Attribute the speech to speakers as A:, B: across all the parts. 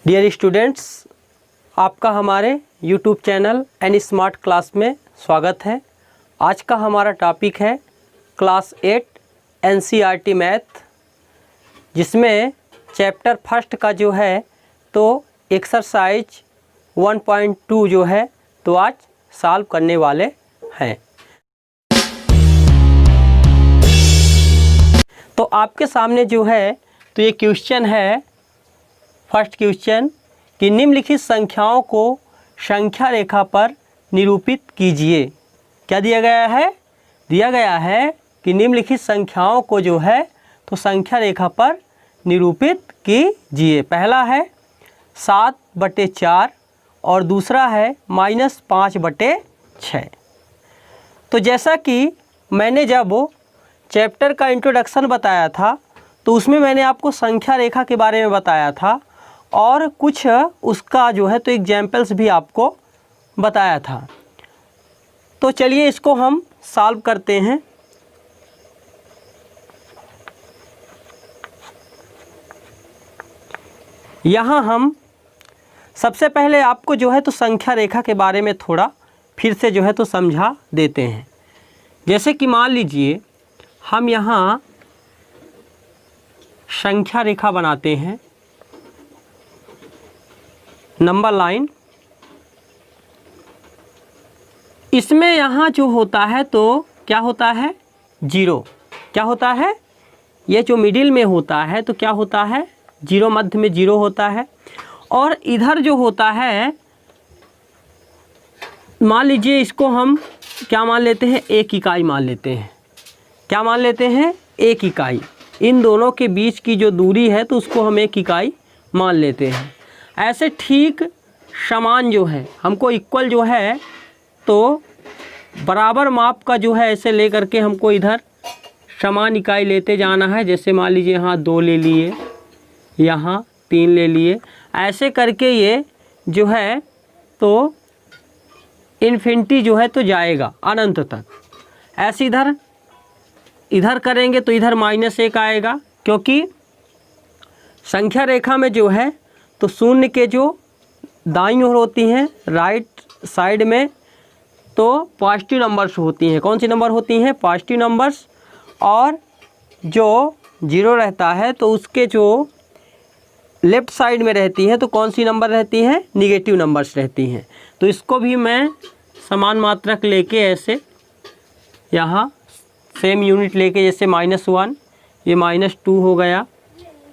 A: Dear students, आपका हमारे YouTube channel any smart class में स्वागत है। आज का हमारा टॉपिक है क्लास 8 NCERT मैथ, जिसमें चैप्टर फर्स्ट का जो है तो एक्सरसाइज 1.2 जो है तो आज सॉल्व करने वाले हैं। तो आपके सामने जो है तो ये क्वेश्चन है, फर्स्ट क्वेश्चन कि निम्नलिखित संख्याओं को संख्या रेखा पर निरूपित कीजिए। क्या दिया गया है? दिया गया है कि निम्नलिखित संख्याओं को जो है तो संख्या रेखा पर निरूपित कीजिए। पहला है 7/4 और दूसरा है -5/6। तो जैसा कि मैंने जब चैप्टर का इंट्रोडक्शन बताया था तो उसमें मैंने आपको संख्या रेखा के बारे में बताया था और कुछ उसका जो है तो एग्जाम्पल्स भी आपको बताया था। तो चलिए इसको हम सॉल्व करते हैं। यहाँ हम सबसे पहले आपको जो है तो संख्या रेखा के बारे में थोड़ा फिर से जो है तो समझा देते हैं। जैसे कि मान लीजिए हम यहाँ संख्या रेखा बनाते हैं, नंबर लाइन। इसमें यहाँ जो होता है तो क्या होता है? 0। क्या होता है? ये जो मिडिल में होता है तो क्या होता है? 0, मध्य में 0 होता है। और इधर जो होता है, मान लीजिए इसको हम क्या मान लेते हैं? 1 इकाई मान लेते हैं। क्या मान लेते हैं? 1 इकाई। इन दोनों के बीच की जो दूरी है तो उसको हम 1 इकाई मान लेते हैं। ऐसे ठीक समान जो है हमको इक्वल जो है तो बराबर माप का जो है ऐसे ले करके हमको इधर समान इकाई लेते जाना है। जैसे मान लीजिए यहाँ 2 ले लिए, यहाँ 3 ले लिए, ऐसे करके ये जो है तो इन्फिनिटी जो है तो जाएगा अनंत तक। ऐसे इधर करेंगे तो इधर -1 आएगा, क्योंकि संख्या रेखा में जो है तो शून्य के जो दाईं ओर होती हैं राइट साइड में तो पॉजिटिव नंबर्स होती हैं। कौन सी नंबर होती हैं? Positive numbers. और जो 0 रहता है तो उसके जो लेफ़्ट साइड में रहती हैं तो कौन सी नंबर रहती हैं? निगेटिव नंबर्स रहती हैं। तो इसको भी मैं समान मात्रक लेके ऐसे यहाँ सेम यूनिट लेके, जैसे -1, ये -2 हो गया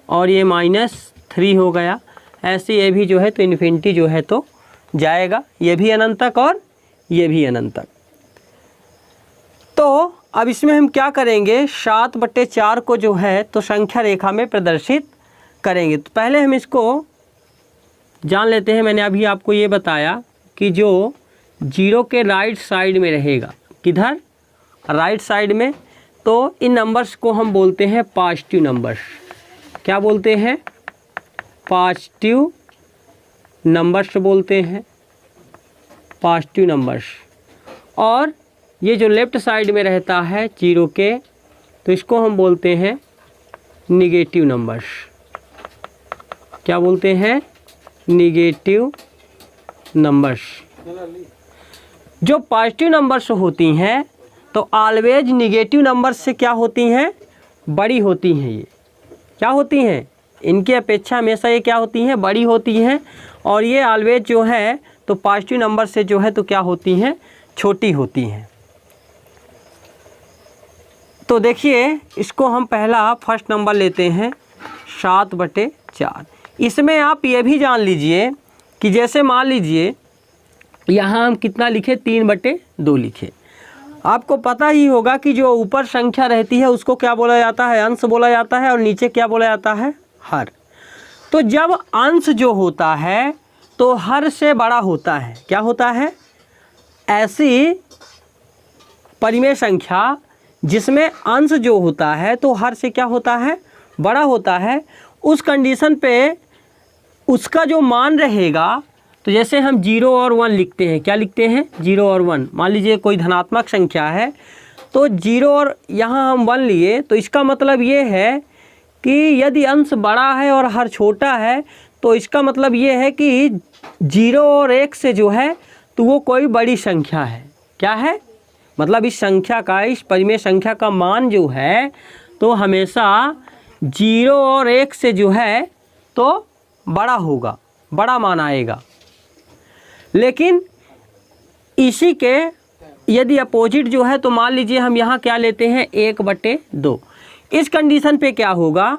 A: और ये -3 हो गया। ऐसे ये भी जो है तो इन्फिनिटी जो है तो जाएगा, ये भी अनंत तक और ये भी अनंत तक। तो अब इसमें हम क्या करेंगे? 7/4 को जो है तो संख्या रेखा में प्रदर्शित करेंगे। तो पहले हम इसको जान लेते हैं। मैंने अभी आपको ये बताया कि जो 0 के राइट साइड में रहेगा, किधर? राइट साइड में। तो इन नंबर्स को हम बोलते हैं पॉजिटिव नंबर्स। क्या बोलते हैं? पॉजिटिव नंबर्स बोलते हैं, पॉजिटिव नंबर्स। और ये जो लेफ़्ट साइड में रहता है 0 के तो इसको हम बोलते हैं निगेटिव नंबर्स। क्या बोलते हैं? Negative numbers. जो पॉजिटिव नंबर्स होती हैं तो ऑलवेज निगेटिव नंबर्स से क्या होती हैं? बड़ी होती हैं। ये क्या होती हैं? इनकी अपेक्षा हमेशा ये क्या होती हैं? बड़ी होती हैं। और ये ऑलवेज जो है तो पॉजिटिव नंबर से जो है तो क्या होती हैं? छोटी होती हैं। तो देखिए इसको हम पहला फर्स्ट नंबर लेते हैं 7/4। इसमें आप ये भी जान लीजिए कि जैसे मान लीजिए यहाँ हम कितना लिखे? 3/2 लिखे। आपको पता ही होगा कि जो ऊपर संख्या रहती है उसको क्या बोला जाता है? अंश बोला जाता है। और नीचे क्या बोला जाता है? हर। तो जब अंश जो होता है तो हर से बड़ा होता है। क्या होता है? ऐसी परिमेय संख्या जिसमें अंश जो होता है तो हर से क्या होता है? बड़ा होता है। उस कंडीशन पे उसका जो मान रहेगा तो जैसे हम 0 और 1 लिखते हैं। क्या लिखते हैं? 0 और 1। मान लीजिए कोई धनात्मक संख्या है तो 0 और यहाँ हम 1 लिए तो इसका मतलब ये है कि यदि अंश बड़ा है और हर छोटा है तो इसका मतलब ये है कि 0 और 1 से जो है तो वो कोई बड़ी संख्या है। क्या है? मतलब इस संख्या का, इस परिमेय संख्या का मान जो है तो हमेशा 0 और 1 से जो है तो बड़ा होगा, बड़ा मान आएगा। लेकिन इसी के यदि अपोजिट जो है तो मान लीजिए हम यहाँ क्या लेते हैं 1/2। इस कंडीशन पे क्या होगा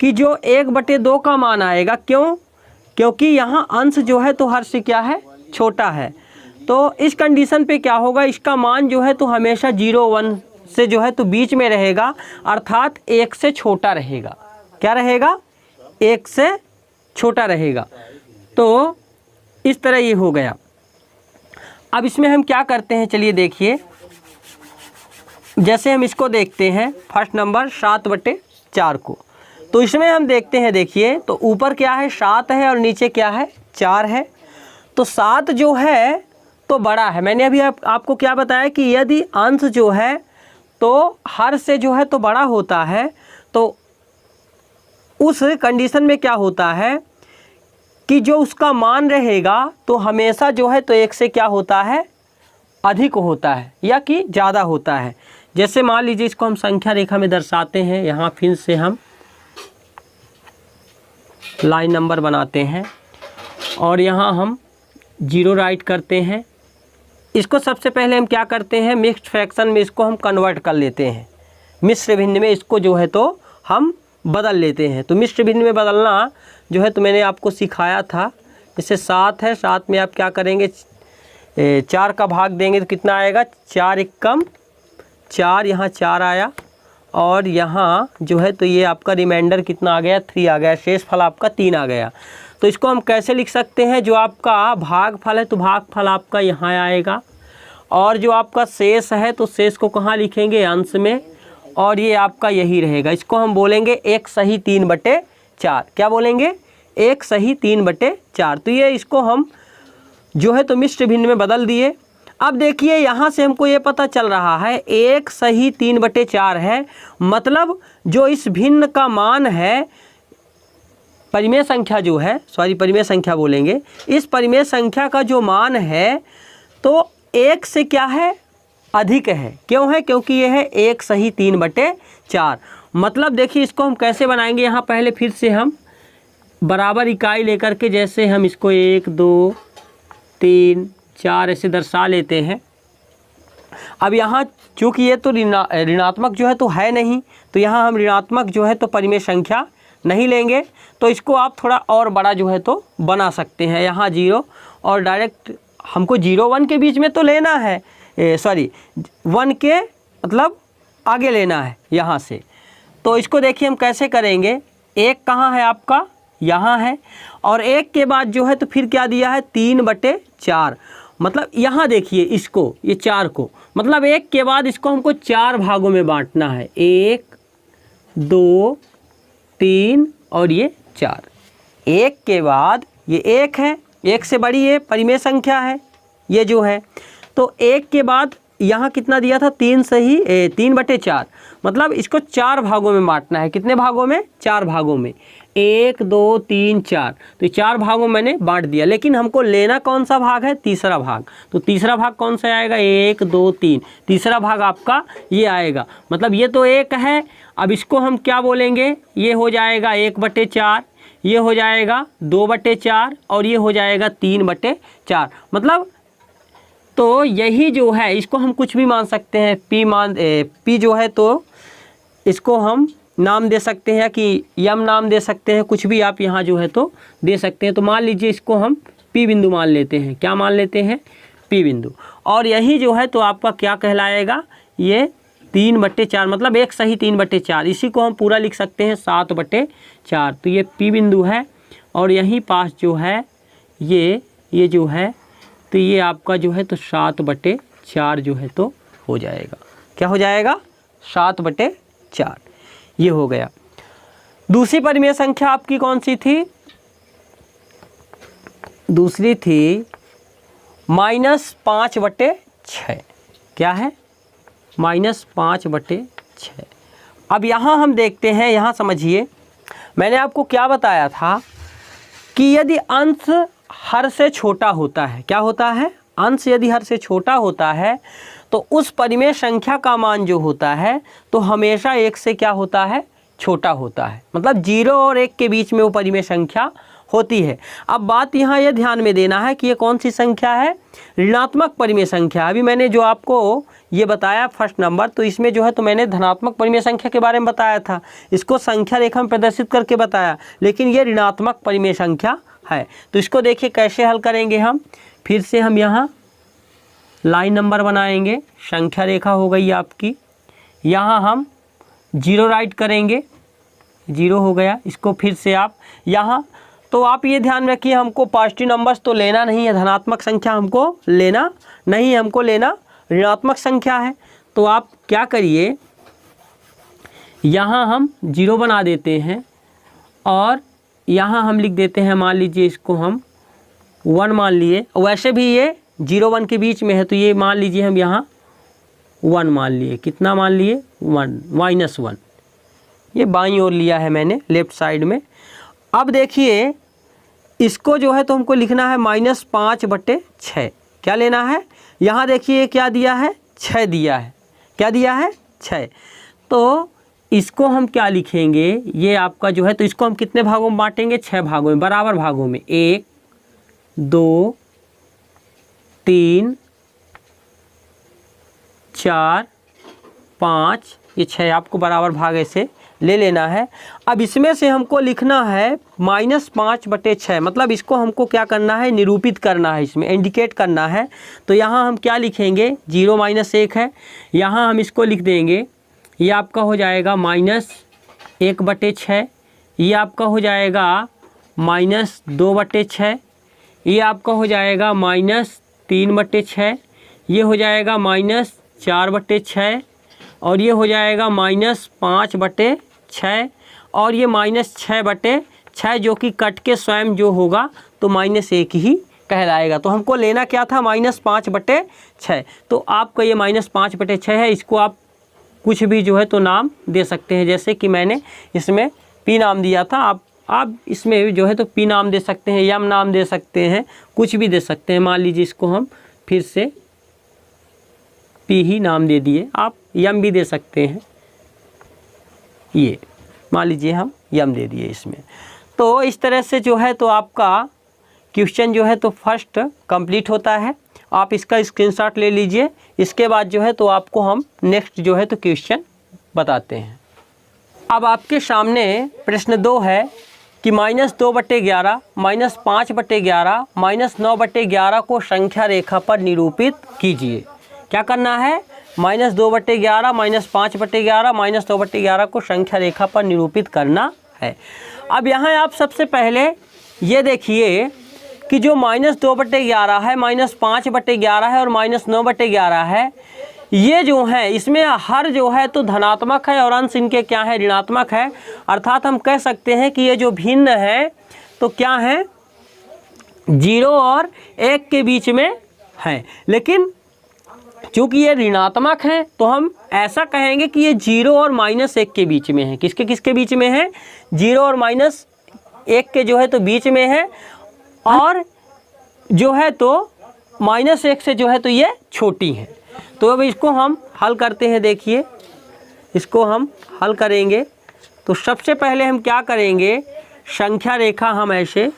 A: कि जो 1/2 का मान आएगा, क्यों? क्योंकि यहाँ अंश जो है तो हर से क्या है, छोटा है। तो इस कंडीशन पे क्या होगा, इसका मान जो है तो हमेशा 0 1 से जो है तो बीच में रहेगा, अर्थात 1 से छोटा रहेगा। क्या रहेगा? 1 से छोटा रहेगा। तो इस तरह ये हो गया। अब इसमें हम क्या करते हैं, चलिए देखिए, जैसे हम इसको देखते हैं फर्स्ट नंबर 7/4 को, तो इसमें हम देखते हैं, देखिए तो ऊपर क्या है 7 है और नीचे क्या है 4 है। तो 7 जो है तो बड़ा है। मैंने अभी आपको क्या बताया कि यदि अंश जो है तो हर से जो है तो बड़ा होता है, तो उस कंडीशन में क्या होता है कि जो उसका मान रहेगा तो हमेशा जो है तो 1 से क्या होता है, अधिक होता है या कि ज़्यादा होता है। जैसे मान लीजिए इसको हम संख्या रेखा में दर्शाते हैं। यहाँ फिर से हम लाइन नंबर बनाते हैं और यहाँ हम 0 राइट करते हैं। इसको सबसे पहले हम क्या करते हैं, मिक्स्ड फ्रैक्शन में इसको हम कन्वर्ट कर लेते हैं, मिश्र भिन्न में इसको जो है तो हम बदल लेते हैं। तो मिश्र भिन्न में बदलना जो है तो मैंने आपको सिखाया था। जैसे 7 है, 7 में आप क्या करेंगे, 4 का भाग देंगे तो कितना आएगा, 4 एकम 4, यहाँ 4 आया और यहाँ जो है तो ये आपका रिमाइंडर कितना आ गया, 3 आ गया, शेष फल आपका 3 आ गया। तो इसको हम कैसे लिख सकते हैं, जो आपका भागफल है तो भागफल आपका यहाँ आएगा और जो आपका शेष है तो शेष को कहाँ लिखेंगे, अंश में, और ये आपका यही रहेगा। इसको हम बोलेंगे 1 सही 3/4। क्या बोलेंगे, 1 सही 3/4। तो ये इसको हम जो है तो मिश्र भिन्न में बदल दिए। अब देखिए यहाँ से हमको ये पता चल रहा है 1 सही 3/4 है, मतलब जो इस भिन्न का मान है, परिमेय संख्या जो है, परिमेय संख्या बोलेंगे, इस परिमेय संख्या का जो मान है तो 1 से क्या है, अधिक है। क्यों है? क्योंकि ये है 1 सही 3/4। मतलब देखिए इसको हम कैसे बनाएंगे, यहाँ पहले फिर से हम बराबर इकाई लेकर के, जैसे हम इसको 1 2 3 4 ऐसे दर्शा लेते हैं। अब यहाँ चूँकि ये तो ऋणात्मक जो है तो है नहीं, तो यहाँ हम ऋणात्मक जो है तो परिमेय संख्या नहीं लेंगे। तो इसको आप थोड़ा और बड़ा जो है तो बना सकते हैं। यहाँ 0 और डायरेक्ट हमको 0 1 के बीच में तो लेना है, 1 के मतलब आगे लेना है यहाँ से। तो इसको देखिए हम कैसे करेंगे, 1 कहाँ है आपका, यहाँ है, और 1 के बाद जो है तो फिर क्या दिया है, 3/4। मतलब यहाँ देखिए इसको, ये 4 को, मतलब 1 के बाद इसको हमको 4 भागों में बांटना है, 1 2 3 और ये 4। 1 के बाद ये 1 है, 1 से बड़ी ये परिमेय संख्या है ये जो है। तो 1 के बाद यहाँ कितना दिया था, 3 सही 3/4, मतलब इसको 4 भागों में बांटना है। कितने भागों में, 4 भागों में, 1 2 3 4। तो 4 भागों मैंने बांट दिया, लेकिन हमको लेना कौन सा भाग है, तीसरा भाग। तो तीसरा भाग कौन सा आएगा, 1 2 3, तीसरा भाग आपका ये आएगा। मतलब ये तो 1 है, अब इसको हम क्या बोलेंगे, ये हो जाएगा 1/4, ये हो जाएगा 2/4 और ये हो जाएगा 3/4। मतलब तो यही जो है इसको हम कुछ भी मान सकते हैं, पी जो है तो इसको हम नाम दे सकते हैं कि यम नाम दे सकते हैं, कुछ भी आप यहाँ जो है तो दे सकते हैं। तो मान लीजिए इसको हम पी बिंदु मान लेते हैं। क्या मान लेते हैं, पी बिंदु। और यही जो है तो आपका क्या कहलाएगा, ये 3/4, मतलब 1 सही 3/4। इसी को हम पूरा लिख सकते हैं 7/4। तो ये पी बिंदु है और यहीं पास जो है ये जो है तो ये आपका जो है तो 7/4 जो है तो हो जाएगा। क्या हो जाएगा, 7/4 ये हो गया। दूसरी परिमेय संख्या आपकी कौन सी थी, दूसरी थी -5/6। क्या है, -5/6। अब यहाँ हम देखते हैं, यहाँ समझिए मैंने आपको क्या बताया था कि यदि अंश हर से छोटा होता है, क्या होता है, अंश यदि हर से छोटा होता है तो उस परिमेय संख्या का मान जो होता है तो हमेशा 1 से क्या होता है, छोटा होता है। मतलब 0 और 1 के बीच में वो परिमेय संख्या होती है। अब बात यहाँ ये ध्यान में देना है कि ये कौन सी संख्या है, ऋणात्मक परिमेय संख्या। अभी मैंने जो आपको ये बताया फर्स्ट नंबर, तो इसमें जो है तो मैंने धनात्मक परिमेय संख्या के बारे में बताया था, इसको संख्या रेखा में प्रदर्शित करके बताया, लेकिन ये ऋणात्मक परिमेय संख्या है। तो इसको देखिए कैसे हल करेंगे हम। फिर से हम यहाँ लाइन नंबर बनाएंगे, संख्या रेखा हो गई आपकी, यहाँ हम 0 राइट करेंगे, 0 हो गया। इसको फिर से आप यहाँ, तो आप ये ध्यान रखिए हमको पॉजिटिव नंबर्स तो लेना नहीं है, धनात्मक संख्या हमको लेना नहीं है, हमको लेना ऋणात्मक संख्या है। तो आप क्या करिए, यहाँ हम 0 बना देते हैं और यहाँ हम लिख देते हैं, मान लीजिए इसको हम 1 मान लिए। वैसे भी ये 0 1 के बीच में है, तो ये मान लीजिए हम यहाँ 1 मान लिए। कितना मान लिए, 1 -1। ये बाईं ओर लिया है मैंने, लेफ्ट साइड में। अब देखिए इसको जो है तो हमको लिखना है -5/6। क्या लेना है, यहाँ देखिए क्या दिया है, 6 दिया है। क्या दिया है, 6। तो इसको हम क्या लिखेंगे, ये आपका जो है तो इसको हम कितने भागों में बांटेंगे, 6 भागों में, बराबर भागों में। 1 2 3 4 5, ये 6 आपको बराबर भाग ऐसे ले लेना है। अब इसमें से हमको लिखना है -5/6, मतलब इसको हमको क्या करना है, निरूपित करना है, इसमें इंडिकेट करना है। तो यहाँ हम क्या लिखेंगे, 0 -1 है, यहाँ हम इसको लिख देंगे, ये आपका हो जाएगा -1/6, ये आपका हो जाएगा -2/6, ये आपका हो जाएगा -3/6, ये हो जाएगा -4/6, और ये हो जाएगा -5/6, और ये -6/6 जो कि कट के स्वयं जो होगा तो -1 ही कहलाएगा। तो हमको लेना क्या था, -5/6। तो आपका ये -5/6 है, इसको आप कुछ भी जो है तो नाम दे सकते हैं, जैसे कि मैंने इसमें P नाम दिया था, आप इसमें जो है तो P नाम दे सकते हैं, यम नाम दे सकते हैं, कुछ भी दे सकते हैं। मान लीजिए इसको हम फिर से P ही नाम दे दिए, आप यम भी दे सकते हैं, ये मान लीजिए हम यम दे दिए इसमें। तो इस तरह से जो है तो आपका क्वेश्चन जो है तो फर्स्ट कंप्लीट होता है। आप इसका स्क्रीनशॉट ले लीजिए, इसके बाद जो है तो आपको हम नेक्स्ट जो है तो क्वेश्चन बताते हैं। अब आपके सामने प्रश्न 2 है कि -2/11, -5/11, -9/11 को संख्या रेखा पर निरूपित कीजिए। क्या करना है, -2/11, -5/11, -9/11 को संख्या रेखा पर निरूपित करना है। अब यहाँ आप सबसे पहले ये देखिए कि जो -2/11 है, -5/11 है और -9/11 है, ये जो है इसमें हर जो है तो धनात्मक है और अंश इनके क्या है, ऋणात्मक है। अर्थात हम कह सकते हैं कि ये जो भिन्न है तो क्या है, 0 और 1 के बीच में है। लेकिन चूँकि ये ऋणात्मक है तो हम ऐसा कहेंगे कि ये 0 और -1 के बीच में है। किसके किसके बीच में है, 0 और -1 के जो है तो बीच में है, और जो है तो -1 से जो है तो ये छोटी है। तो अब इसको हम हल करते हैं। देखिए इसको हम हल करेंगे तो सबसे पहले हम क्या करेंगे, संख्या रेखा हम ऐसे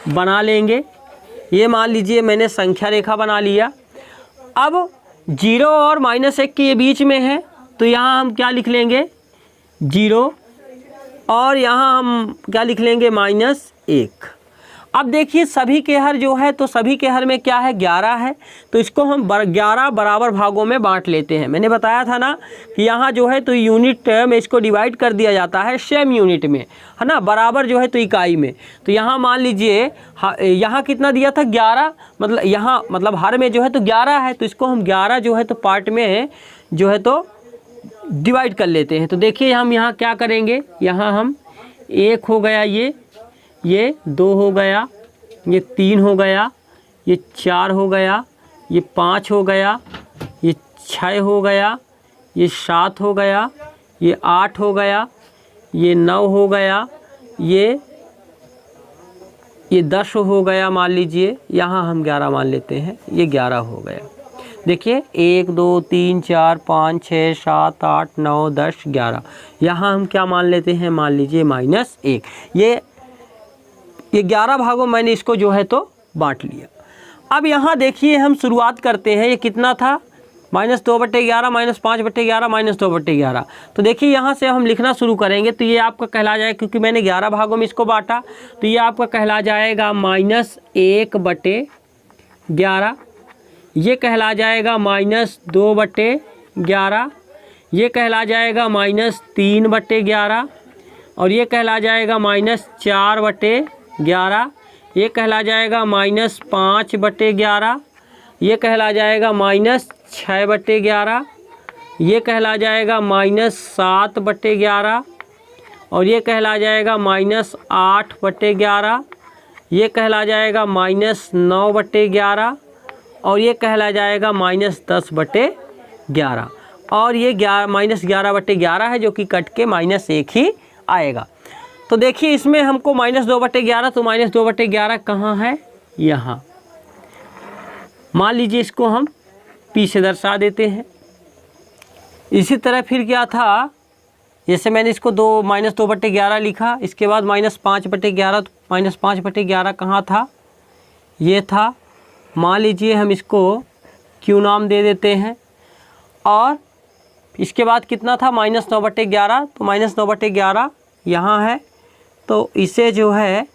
A: बना लेंगे। ये मान लीजिए मैंने संख्या रेखा बना लिया। अब 0 और -1 के ये बीच में है, तो यहाँ हम क्या लिख लेंगे, 0, और यहाँ हम क्या लिख लेंगे, -1। अब देखिए सभी के हर जो है तो सभी के हर में क्या है, 11 है। तो इसको हम 11 बराबर भागों में बांट लेते हैं। मैंने बताया था ना कि यहाँ जो है तो यूनिट में इसको डिवाइड कर दिया जाता है, सेम यूनिट में, है ना, बराबर जो है तो इकाई में। तो यहाँ मान लीजिए यहाँ कितना दिया था, 11, मतलब यहाँ मतलब हर में जो है तो 11 है। तो इसको हम 11 जो है तो पार्ट में जो है तो डिवाइड कर लेते हैं। तो देखिए हम यहाँ क्या करेंगे, यहाँ हम 1 हो गया, ये 2 हो गया, ये 3 हो गया, ये 4 हो गया, ये 5 हो गया, ये 6 हो गया, ये 7 हो गया, ये 8 हो गया, ये 9 हो गया, ये ये 10 हो गया मान लीजिए, यहाँ हम 11 मान लेते हैं, ये 11 हो गया। देखिए 1 2 3 4 5 6 7 8 9 10 11, यहाँ हम क्या मान लेते हैं, मान लीजिए -1। ये 11 भागों मैंने इसको जो है तो बांट लिया। अब यहाँ देखिए हम शुरुआत करते हैं, ये कितना था, -2/11 -5/11 -2/11। तो देखिए यहाँ से हम लिखना शुरू करेंगे तो ये आपका कहला जाएगा, क्योंकि मैंने 11 भागों में इसको बांटा, तो ये आपका कहला जाएगा -1/11, ये कहला जाएगा -2/11, ये कहला जाएगा -3/11, और ये कहला जाएगा -4/11, ये कहला जाएगा -5/11, ये कहला जाएगा -6/11, ये कहला जाएगा -7/11, और ये कहला जाएगा -8/11, ये कहला जाएगा -9/11, और ये कहला जाएगा -10/11, और ये -11/11 है जो कि कट के -1 ही आएगा। तो देखिए इसमें हमको -2/11, तो -2/11 कहाँ है, यहाँ। मान लीजिए इसको हम P से दर्शा देते हैं। इसी तरह फिर क्या था, जैसे मैंने इसको -2/11 लिखा, इसके बाद -5/11, तो -5/11 कहाँ था, ये था। मान लीजिए हम इसको Q नाम दे देते हैं, और इसके बाद कितना था, -9/11, तो -9/11 यहाँ है, तो इसे जो है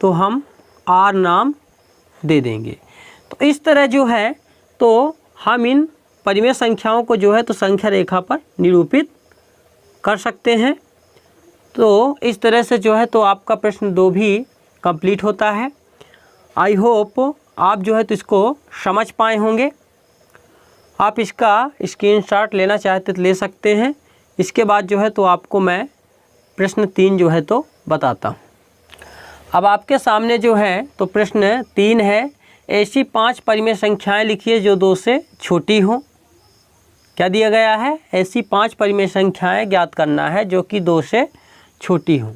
A: तो हम R नाम दे देंगे। तो इस तरह जो है तो हम इन परिमेय संख्याओं को जो है तो संख्या रेखा पर निरूपित कर सकते हैं। तो इस तरह से जो है तो आपका प्रश्न 2 भी कंप्लीट होता है। आई होप आप जो है तो इसको समझ पाए होंगे। आप इसका स्क्रीनशॉट लेना चाहते तो ले सकते हैं। इसके बाद जो है तो आपको मैं प्रश्न 3 जो है तो बताता हूँ। अब आपके सामने जो है तो प्रश्न 3 है, ऐसी 5 परिमेय संख्याएं लिखिए जो 2 से छोटी हों। क्या दिया गया है, ऐसी 5 परिमेय संख्याएं ज्ञात करना है जो कि 2 से छोटी हों।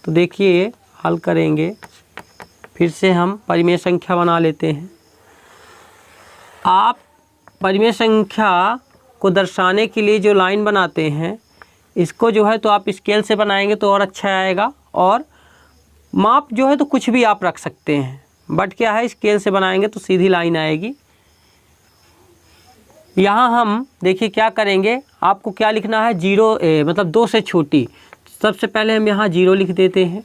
A: तो देखिए हल करेंगे, फिर से हम परिमेय संख्या बना लेते हैं। आप परिमेय संख्या को दर्शाने के लिए जो लाइन बनाते हैं, इसको जो है तो आप स्केल से बनाएंगे तो और अच्छा आएगा, और माप जो है तो कुछ भी आप रख सकते हैं, बट क्या है स्केल से बनाएंगे तो सीधी लाइन आएगी। यहाँ हम देखिए क्या करेंगे, आपको क्या लिखना है, 0 मतलब 2 से छोटी। सबसे पहले हम यहाँ 0 लिख देते हैं।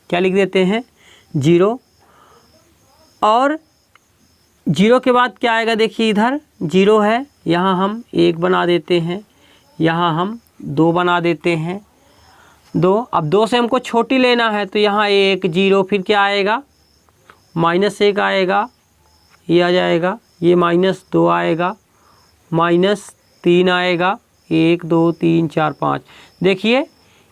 A: क्या लिख देते हैं, 0, और 0 के बाद क्या आएगा, देखिए इधर 0 है, यहाँ हम 1 बना देते हैं, यहाँ हम 2 बना देते हैं, 2। अब 2 से हमको छोटी लेना है तो यहाँ 1 0, फिर क्या आएगा, -1 आएगा, ये आ जाएगा, ये -2 आएगा, -3 आएगा, 1 2 3 4 5। देखिए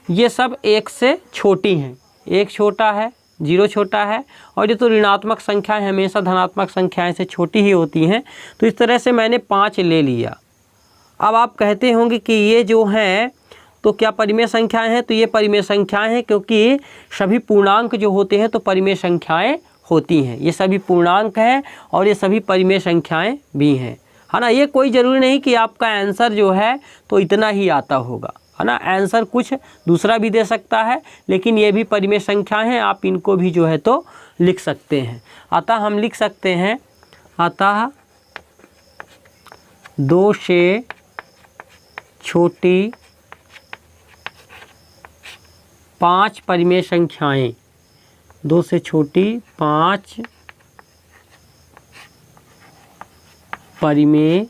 A: ये सब 1 से छोटी हैं, 1 छोटा है, 0 छोटा है, और ये तो ऋणात्मक संख्याएं हमेशा धनात्मक संख्याएं से छोटी ही होती हैं। तो इस तरह से मैंने 5 ले लिया। अब आप कहते होंगे कि ये जो हैं तो क्या परिमेय संख्याएं हैं, तो ये परिमेय संख्याएं हैं, क्योंकि सभी पूर्णांक जो होते हैं तो परिमेय संख्याएं होती हैं। ये सभी पूर्णांक हैं और ये सभी परिमेय संख्याएं भी हैं, है ना। ये कोई ज़रूरी नहीं कि आपका आंसर जो है तो इतना ही आता होगा, है ना। आंसर कुछ दूसरा भी दे सकता है, लेकिन ये भी परिमेय संख्याएं हैं, आप इनको भी जो है तो लिख सकते हैं। अतः हम लिख सकते हैं, अतः 2 से छोटी 5 परिमेय संख्याएं, 2 से छोटी 5 परिमेय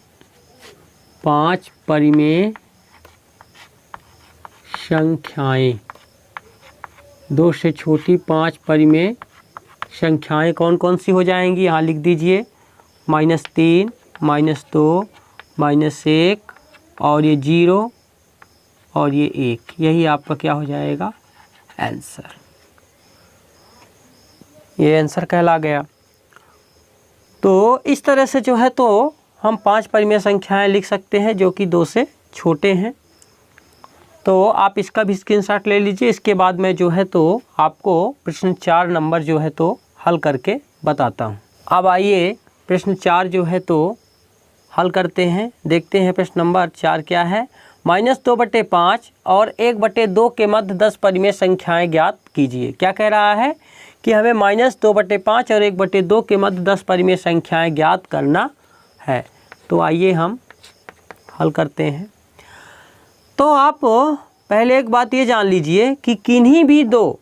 A: संख्याएं, 2 से छोटी 5 परिमेय संख्याएं कौन कौन सी हो जाएंगी, यहाँ लिख दीजिए, -3 -2 -1 और ये 0 और ये 1। यही आपका क्या हो जाएगा, आंसर। ये आंसर कहला गया। तो इस तरह से जो है तो हम 5 परिमेय संख्याएं लिख सकते हैं जो कि 2 से छोटे हैं। तो आप इसका भी स्क्रीनशॉट ले लीजिए। इसके बाद मैं जो है तो आपको प्रश्न 4 नंबर जो है तो हल करके बताता हूँ। अब आइए प्रश्न 4 जो है तो हल करते हैं। देखते हैं प्रश्न नंबर 4 क्या है। -2/5 और 1/2 के मध्य 10 परिमेय संख्याएं ज्ञात कीजिए। क्या कह रहा है कि हमें -2/5 और 1/2 के मध्य 10 परिमेय संख्याएं ज्ञात करना है। तो आइए हम हल करते हैं। तो आप पहले एक बात ये जान लीजिए कि किन्हीं भी दो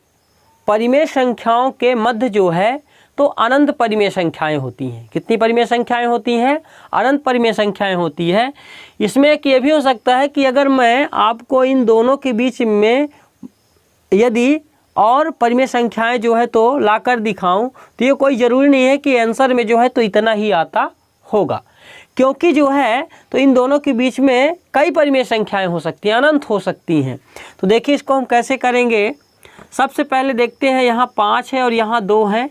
A: परिमेय संख्याओं के मध्य जो है तो अनंत परिमेय संख्याएं होती हैं। कितनी परिमेय संख्याएं होती हैं? अनंत परिमेय संख्याएं होती है। इसमें एक ये भी हो सकता है कि अगर मैं आपको इन दोनों के बीच में यदि और परिमेय संख्याएं जो है तो लाकर दिखाऊं तो ये कोई ज़रूरी नहीं है कि आंसर में जो है तो इतना ही आता होगा, क्योंकि जो है तो इन दोनों के बीच में कई परिमेय संख्याएं हो सकती हैं, अनंत हो सकती हैं। तो देखिए इसको हम कैसे करेंगे। सबसे पहले देखते हैं, यहाँ 5 है और यहाँ 2 है,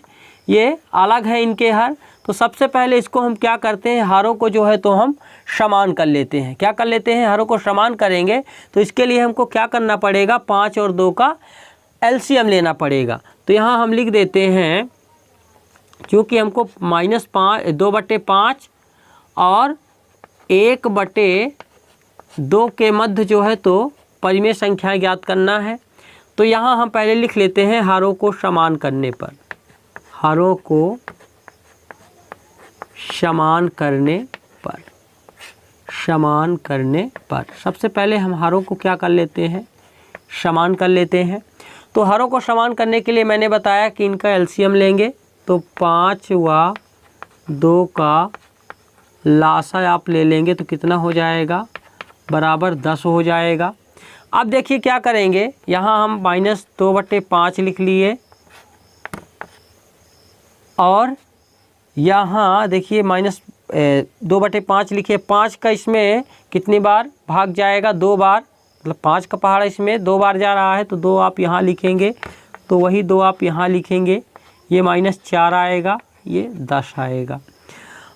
A: ये अलग है इनके हर। तो सबसे पहले इसको हम क्या करते हैं, हरों को जो है तो हम समान कर लेते हैं। क्या कर लेते हैं? हरों को समान करेंगे। तो इसके लिए हमको क्या करना पड़ेगा, 5 और 2 का एलसीएम लेना पड़ेगा। तो यहाँ हम लिख देते हैं, क्योंकि हमको -2/5 और 1/2 के मध्य जो है तो परिमेय संख्या ज्ञात करना है। तो यहाँ हम पहले लिख लेते हैं हरों को समान करने पर, हरों को समान करने पर सबसे पहले हम हरों को क्या कर लेते हैं, समान कर लेते हैं। तो हरों को समान करने के लिए मैंने बताया कि इनका एलसीएम लेंगे। तो 5 व 2 का लासा आप ले लेंगे तो कितना हो जाएगा, बराबर 10 हो जाएगा। अब देखिए क्या करेंगे, यहाँ हम -2/5 लिख लिए और यहाँ देखिए -2/5 लिखिए। 5 का इसमें कितनी बार भाग जाएगा, 2 बार, मतलब 5 का पहाड़ा इसमें 2 बार जा रहा है। तो 2 आप यहाँ लिखेंगे, तो वही 2 आप यहाँ लिखेंगे, ये -4 आएगा, ये 10 आएगा।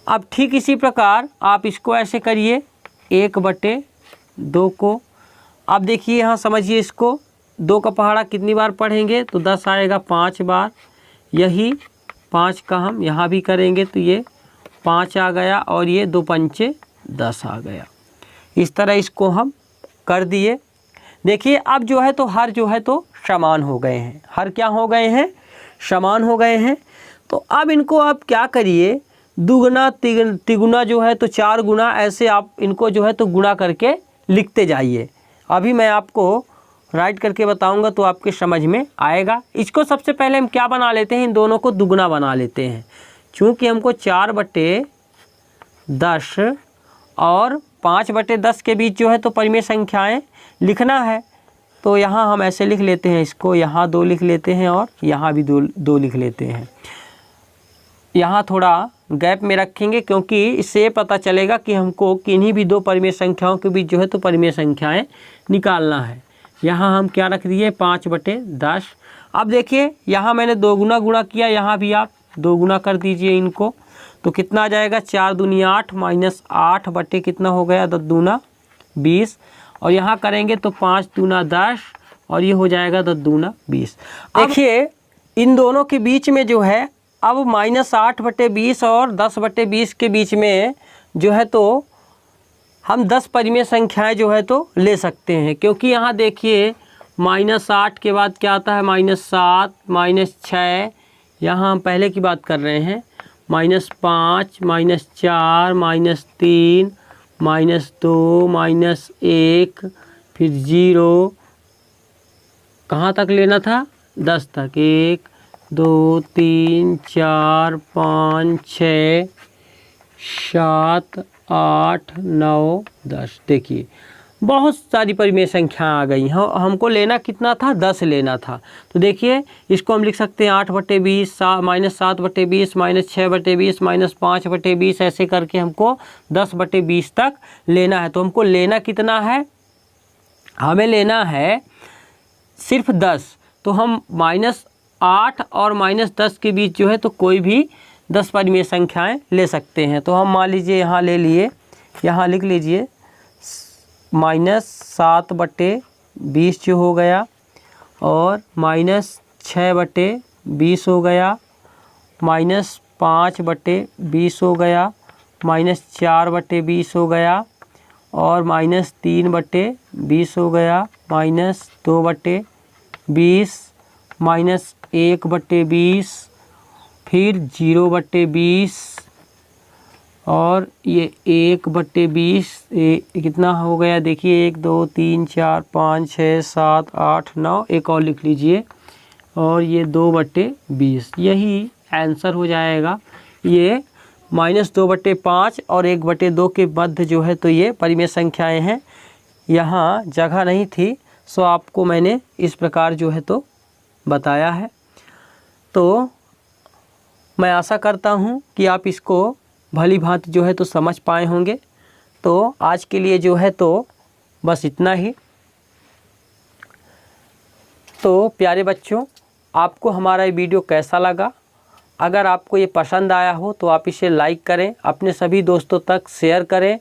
A: अब ठीक इसी प्रकार आप इसको ऐसे करिए 1/2 को। अब देखिए यहाँ समझिए इसको, 2 का पहाड़ा कितनी बार पढ़ेंगे तो 10 आएगा 5 बार। यही 5 का हम यहाँ भी करेंगे तो ये 5 आ गया और ये 2 पंचे 10 आ गया। इस तरह इसको हम कर दिए। देखिए अब जो है तो हर जो है तो समान हो गए हैं, हर क्या हो गए हैं, समान हो गए हैं। तो अब इनको आप क्या करिए, दुगुना तिगुना जो है तो 4 गुना, ऐसे आप इनको जो है तो गुणा करके लिखते जाइए। अभी मैं आपको राइट करके बताऊंगा तो आपके समझ में आएगा। इसको सबसे पहले हम क्या बना लेते हैं, इन दोनों को दुगुना बना लेते हैं। चूँकि हमको 4/10 और 5/10 के बीच जो है तो परिमेय संख्याएं लिखना है। तो यहाँ हम ऐसे लिख लेते हैं, इसको यहाँ 2 लिख लेते हैं और यहाँ भी 2 लिख लेते हैं। यहाँ थोड़ा गैप में रखेंगे, क्योंकि इससे पता चलेगा कि हमको किन्हीं भी 2 परिमेय संख्याओं के बीच जो है तो परिमेय संख्याएं निकालना है। यहाँ हम क्या रख दिए, 5/10। अब देखिए यहाँ मैंने 2 गुना गुणा किया, यहाँ भी आप 2 गुना कर दीजिए इनको। तो कितना आ जाएगा, 4 दूनी 8 -8 बटे कितना हो गया, 10 दूना 20। और यहाँ करेंगे तो 5 दूना 10 और ये हो जाएगा 10 दूना 20। देखिए इन दोनों के बीच में जो है अब -8/20 और 10/20 के बीच में जो है तो हम 10 परिमेय संख्याएं जो है तो ले सकते हैं। क्योंकि यहाँ देखिए -8 के बाद क्या आता है, -7 -6, यहाँ हम पहले की बात कर रहे हैं, -5 -4 -3 -2 -1 फिर 0, कहाँ तक लेना था, 10 तक, 1 2 3 4 5 6 7 8 9 10। देखिए बहुत सारी परिमेय संख्या आ गई। हमको लेना कितना था, 10 लेना था। तो देखिए इसको हम लिख सकते हैं 8/20 -7/20 -6/20 -5/20, ऐसे करके हमको 10/20 तक लेना है। तो हमको लेना कितना है, हमें लेना है सिर्फ 10। तो हम -8 और -10 के बीच जो है तो कोई भी 10 परिमेय संख्याएं ले सकते हैं। तो हम मान लीजिए यहाँ ले लिए, यहाँ लिख लीजिए -7/20 20 जो हो गया, और -6/20 हो गया, -5/20 हो गया, -4/20 हो गया, और -3/20 हो गया, -2/20, -1/20, फिर 0/20, और ये 1/20। कितना हो गया देखिए, 1 2 3 4 5 6 7 8 9, एक और लिख लीजिए, और ये 2/20। यही आंसर हो जाएगा। ये -2/5 और 1/2 के मध्य जो है तो ये परिमेय संख्याएं हैं। यहाँ जगह नहीं थी, सो आपको मैंने इस प्रकार जो है तो बताया है। तो मैं आशा करता हूँ कि आप इसको भली भांति जो है तो समझ पाए होंगे। तो आज के लिए जो है तो बस इतना ही। तो प्यारे बच्चों, आपको हमारा ये वीडियो कैसा लगा? अगर आपको ये पसंद आया हो तो आप इसे लाइक करें, अपने सभी दोस्तों तक शेयर करें,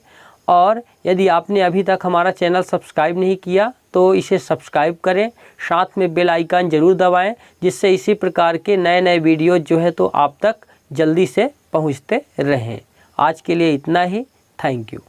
A: और यदि आपने अभी तक हमारा चैनल सब्सक्राइब नहीं किया तो इसे सब्सक्राइब करें, साथ में बेल आइकन ज़रूर दबाएं, जिससे इसी प्रकार के नए नए वीडियो जो है तो आप तक जल्दी से पहुंचते रहें। आज के लिए इतना ही। Thank you.